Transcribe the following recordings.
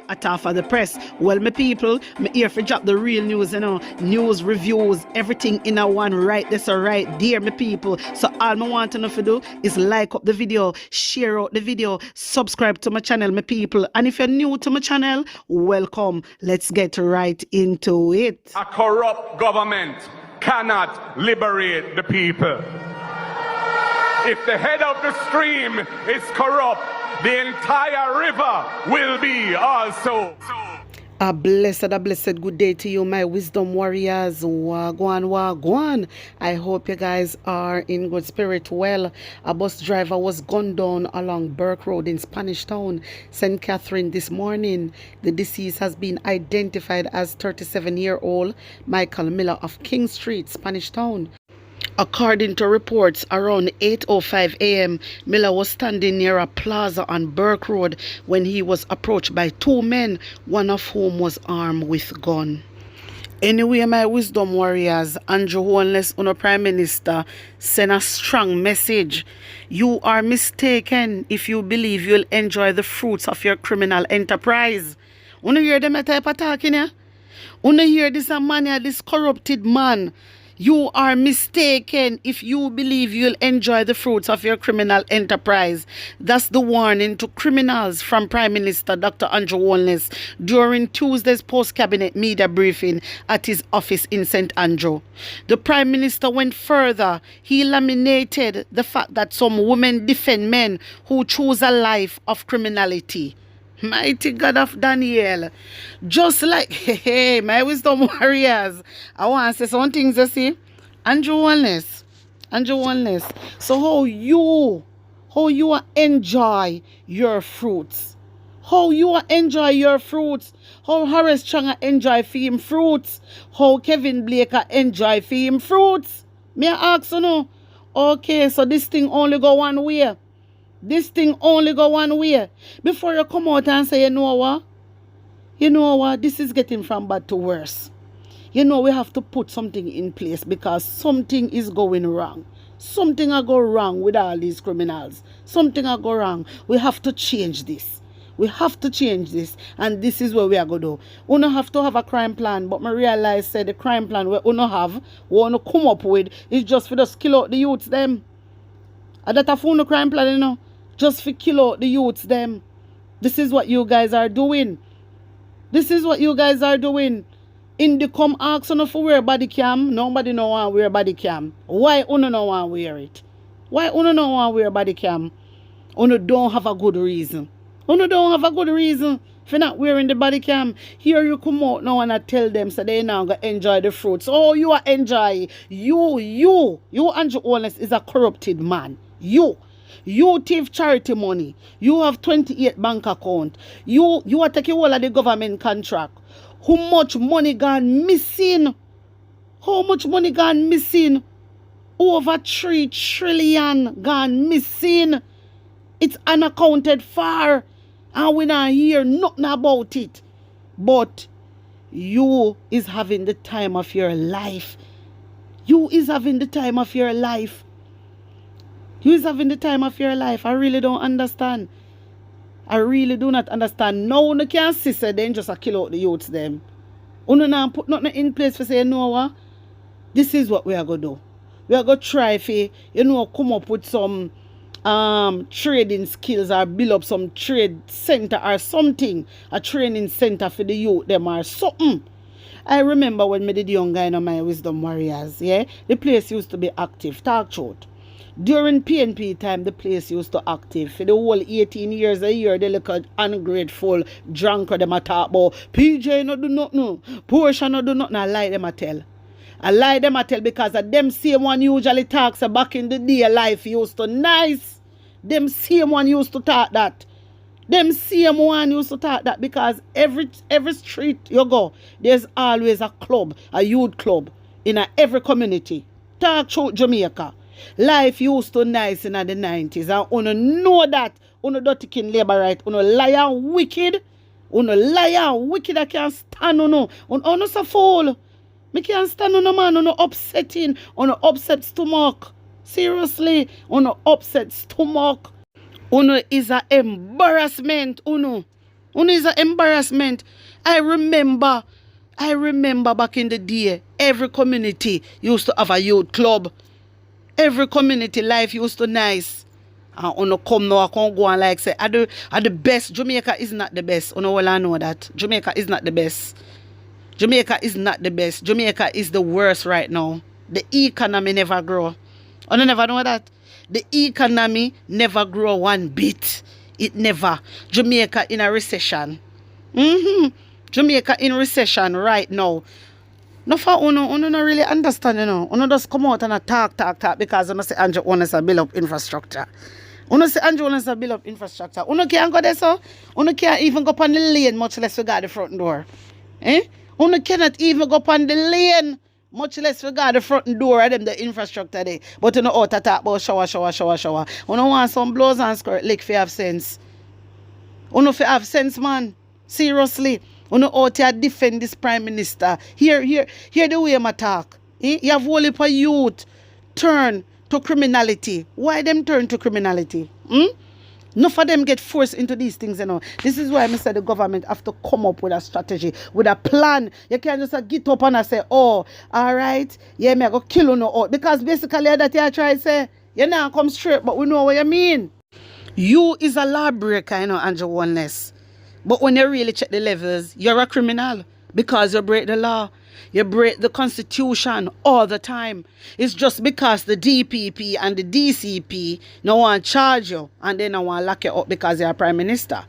At half of the press. Well, my people, me here for drop the real news, news, reviews, everything in a one right this or right there, my people. So all I want to know to do is like up the video, share out the video, subscribe to my channel, my people. And if you're new to my channel, welcome. Let's get right into it. A corrupt government cannot liberate the people. If the head of the stream is corrupt, the entire river will be also. A blessed good day to you, my wisdom warriors. Wagwan, wagwan. I hope you guys are in good spirit. Well, a bus driver was gunned down along Burke Road in Spanish Town, St. Catherine this morning. The deceased has been identified as 37-year-old Michael Miller of King Street, Spanish Town. According to reports, around 8:05 a.m., Miller was standing near a plaza on Burke Road when he was approached by two men, one of whom was armed with a gun. Anyway, my wisdom warriors, Andrew Holness, our Prime Minister, sent a strong message. You are mistaken if you believe you'll enjoy the fruits of your criminal enterprise. Wanna hear them type of talking here? Wanna hear this man, this corrupted man? You are mistaken if you believe you'll enjoy the fruits of your criminal enterprise. That's the warning to criminals from Prime Minister Dr. Andrew Holness during Tuesday's post-cabinet media briefing at his office in St. Andrew. The Prime Minister went further. He laminated the fact that some women defend men who choose a life of criminality. Mighty God of Daniel. Just like, hey, my wisdom warriors. I want to say some things you see. Andrew Holness. So how you enjoy your fruits. How you enjoy your fruits. How Horace Changa enjoy for him fruits. How Kevin Blake enjoy for him fruits. Me ask you no. Okay, so this thing only go one way. This thing only go one way. Before you come out and say, you know what, this is getting from bad to worse. We have to put something in place because something is going wrong. Something will go wrong with all these criminals. Something will go wrong. We have to change this. And this is what we are going to do. We don't have to have a crime plan, but I realize the crime plan we don't have, we want to come up with, is just for us kill out the youths them. And that a phone crime plan, just for kill out the youths them. This is what you guys are doing. In the come ask you for wear body cam. Nobody no want wear body cam. Why uno no want wear it? Why uno no want wear body cam? Uno don't have a good reason. For not wearing the body cam. Here you come out now and I tell them so they now go enjoy the fruits. Oh, you are enjoy. You Andrew Holness is a corrupted man. You thief charity money. You have 28 bank account. You are taking all of the government contract. How much money gone missing? Over 3 trillion gone missing. It's unaccounted for. And we not hear nothing about it. But you is having the time of your life. I really don't understand. I really do not understand. No, you can't see then just kill out the youths them. You not put nothing in place for say, you know what? This is what we are going to do. We are going to try to, come up with some trading skills or build up some trade center or something. A training center for the youth them or something. I remember when I did young guy in my wisdom warriors, yeah? The place used to be active. Talk truth. During PNP time, the place used to active. For the whole 18 years a year, they look at ungrateful, drunk, or them a talk about PJ no do nothing, Porsche no do nothing. I lie them a tell. Because of them same one usually talks back in the day life used to nice. Them same one used to talk that. Because every street you go, there's always a club, a youth club in every community. Talk truth Jamaica. Life used to nice in the 90s. And you know that. You don't take in labor right. You liar wicked. I can't stand you. You so fool. I can't stand you, man. You upsetting. You upset stomach. Seriously. You upset stomach. You is an embarrassment. You Una is an embarrassment. I remember back in the day, every community used to have a youth club. Every community life used to nice. And uno come now, I can't go and like say, are the best. Jamaica is not the best. Uno all I know that. Jamaica is not the best. Jamaica is not the best. Jamaica is the worst right now. The economy never grow. Uno never know that. The economy never grow one bit. It never. Jamaica in a recession. Jamaica in recession right now. No for uno not really understand, you know. Uno just come out and talk because uno say Andrew wants to build up infrastructure. Uno say Andrew wants to build up infrastructure. Uno can't go there so. Uno can't even go on the lane, much less we got the front door. Uno cannot even go on the lane, much less we got the front door of them the infrastructure there. But you know how to talk about shower. Uno want some blows and skirt lick for have sense. Uno for have sense, man. Seriously. Uno out here defend this prime minister. Hear the way I talk. You have only for youth turn to criminality. Why them turn to criminality? None of them get forced into these things, you know. This is why I said the government have to come up with a strategy, with a plan. You can't just get up and say, oh, all right, yeah, me I go kill you no out. Because basically that you try to say, you now come straight, but we know what you mean. You is a lawbreaker, you know, Andrew Oneness. But when you really check the levels, you're a criminal because you break the law. You break the constitution all the time. It's just because the DPP and the DCP no want to charge you and they no want to lock you up because you're a prime minister.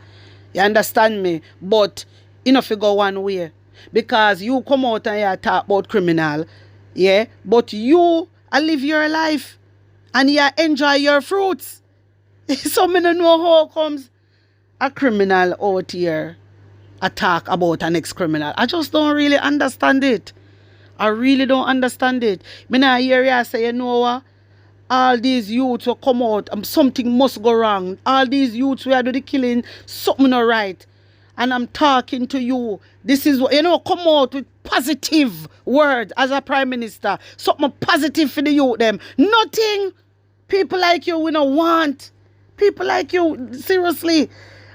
You understand me? But you know if you go one way. Because you come out and you talk about criminal. Yeah? But you live your life and you enjoy your fruits. So me don't know how it comes a criminal out here attack about an ex-criminal. I just don't really understand it. I really don't understand it. Me now hear you say, you know what? All these youths will come out and something must go wrong. All these youths will do the killing, something not right. And I'm talking to you. This is what, you know, come out with positive words as a prime minister. Something positive for the youth them. Nothing. People like you, we don't want. People like you, seriously.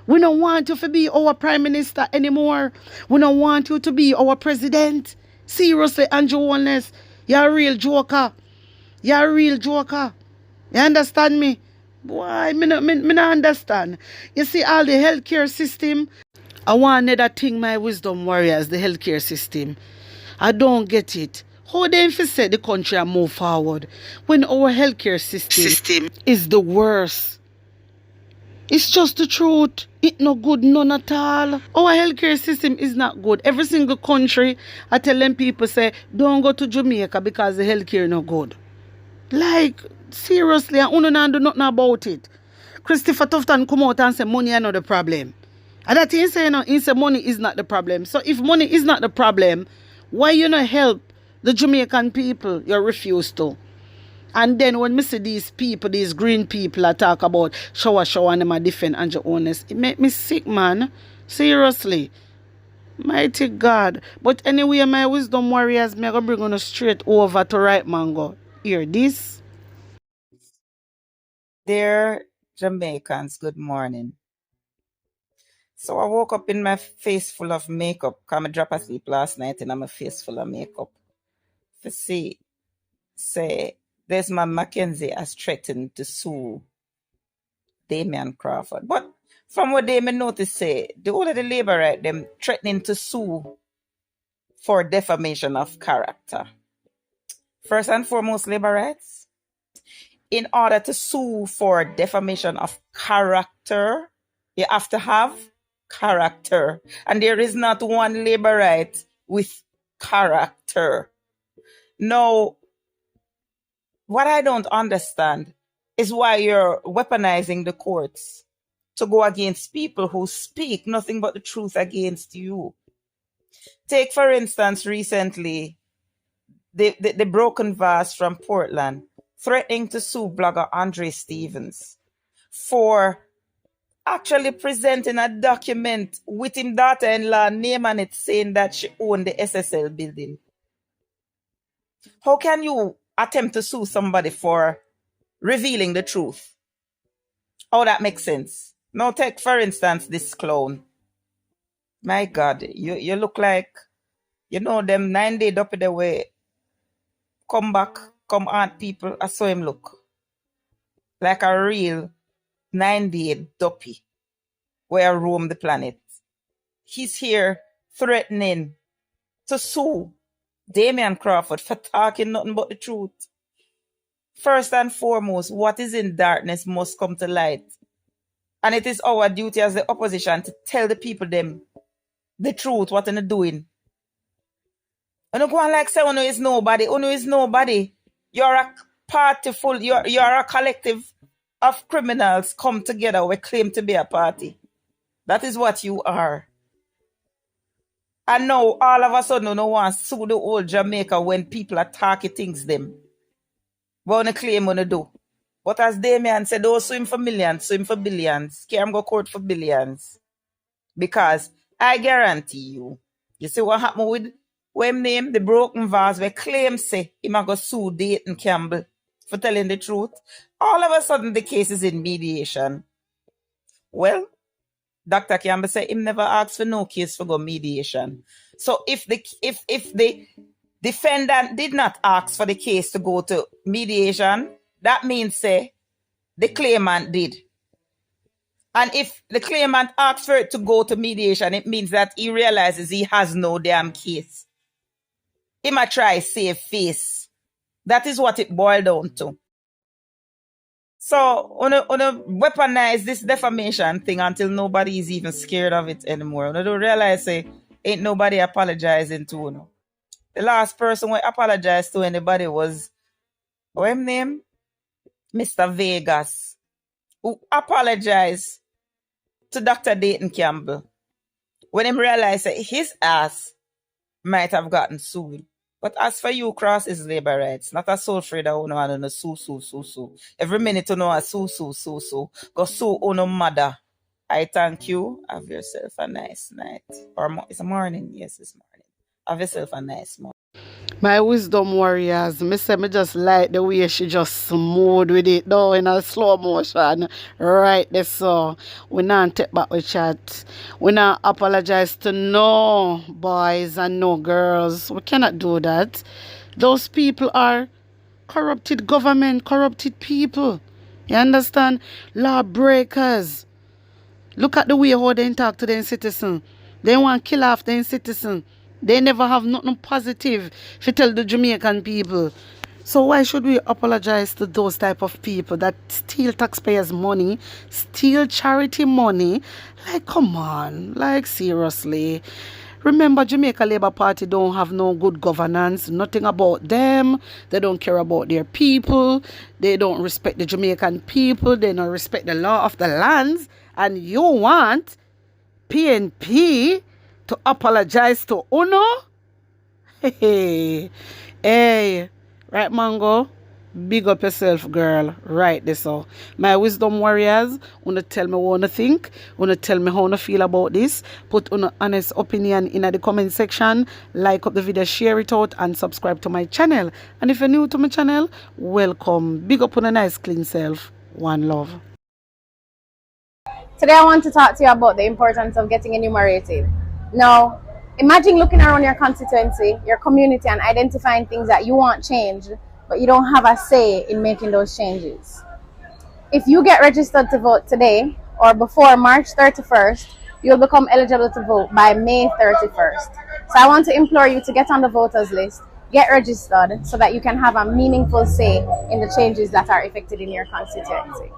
We don't want you to be our prime minister anymore. We don't want you to be our president. Seriously, Andrew Oneness, you're a real joker. You're a real joker. You understand me? Boy, me not understand. You see, all the healthcare system, I want another thing, my wisdom warriors, the healthcare system. I don't get it. How they say the country move forward when our healthcare system is the worst? It's just the truth. It's not good, none at all. Our healthcare system is not good. Every single country, I tell them people say, don't go to Jamaica because the healthcare not good. Like, seriously, I don't do nothing about it. Christopher Tufton come out and say money is not the problem. And that he say, he say money is not the problem. So if money is not the problem, why you not help the Jamaican people? You refuse to. And then when me see these people, these green people I talk about shower and them a defend Andrew Oneness, it make me sick, man. Seriously. Mighty God. But anyway, my wisdom warriors, me gonna bring on straight over to Right Mango. Hear this. Dear Jamaicans, good morning. So I woke up in my face full of makeup. Because I dropped asleep last night and I'm a face full of makeup. To see, say, Desmond Mackenzie has threatened to sue Damian Crawford. But from what they may notice, say, the whole of the labor right, them threatening to sue for defamation of character. First and foremost, labor rights. In order to sue for defamation of character, you have to have character. And there is not one labor right with character. Now, what I don't understand is why you're weaponizing the courts to go against people who speak nothing but the truth against you. Take, for instance, recently, the broken vase from Portland threatening to sue blogger Andre Stevens for actually presenting a document with him daughter-in-law name on it saying that she owned the SSL building. How can you attempt to sue somebody for revealing the truth? How that makes sense? Now take, for instance, this clown. My God, you look like, you know, them 9-day Duppy the way come back, come aunt people. I saw him look like a real 9-day Duppy where roam the planet. He's here threatening to sue Damian Crawford for talking nothing but the truth. First and foremost, what is in darkness must come to light. And it is our duty as the opposition to tell the people them the truth, what they're doing. And don't go on like say Uno is nobody. Uno is nobody. You're a party full, you're a collective of criminals come together we claim to be a party. That is what you are. And now all of a sudden Uno wants to sue the whole Jamaica when people are targeting them. What Uno claim Uno do. But as Damian said, oh, sue him for millions, sue him for billions. Can't go court for billions. Because I guarantee you, you see what happened with when name the broken vase where claim say he might go sue Dayton Campbell for telling the truth. All of a sudden the case is in mediation. Well, Dr. Campbell said him never asked for no case for go mediation. So if the defendant did not ask for the case to go to mediation, that means say the claimant did. And if the claimant asks for it to go to mediation, it means that he realizes he has no damn case. He might try save face. That is what it boiled down to. So, on weaponize this defamation thing until nobody is even scared of it anymore. I don't realize say ain't nobody apologizing to you. The last person we apologized to anybody was what his name? Mr. Vegas, who apologized to Dr. Dayton Campbell when he realized that his ass might have gotten sued. But as for you, cross is labor rights, not a soul free that you know and sue. Every minute you know a sue. Go sue on no mother. I thank you. Have yourself a nice night. Or it's a morning. Yes, it's morning. Have yourself a nice morning. My wisdom warriors, me say me just like the way she just smooth with it though in a slow motion. Right there so. We not take back the chat. We not apologize to no boys and no girls. We cannot do that. Those people are corrupted government, corrupted people. You understand? Lawbreakers. Look at the way how they talk to their citizen. They want to kill off their citizen. They never have nothing positive to tell the Jamaican people. So why should we apologize to those type of people that steal taxpayers' money, steal charity money? Like, come on. Like, seriously. Remember, Jamaica Labour Party don't have no good governance, nothing about them. They don't care about their people. They don't respect the Jamaican people. They don't respect the law of the lands. And you want PNP to apologize to Uno? Hey, hey, right, Mango? Big up yourself, girl. Right this so. My wisdom warriors, wanna tell me what you think, wanna tell me how you feel about this. Put an honest opinion in the comment section. Like up the video, share it out, and subscribe to my channel. And if you're new to my channel, welcome. Big up on a nice clean self. One love. Today I want to talk to you about the importance of getting enumerated. Now, imagine looking around your constituency, your community, and identifying things that you want changed, but you don't have a say in making those changes. If you get registered to vote today or before March 31st, you'll become eligible to vote by May 31st. So I want to implore you to get on the voters list, get registered so that you can have a meaningful say in the changes that are effected in your constituency.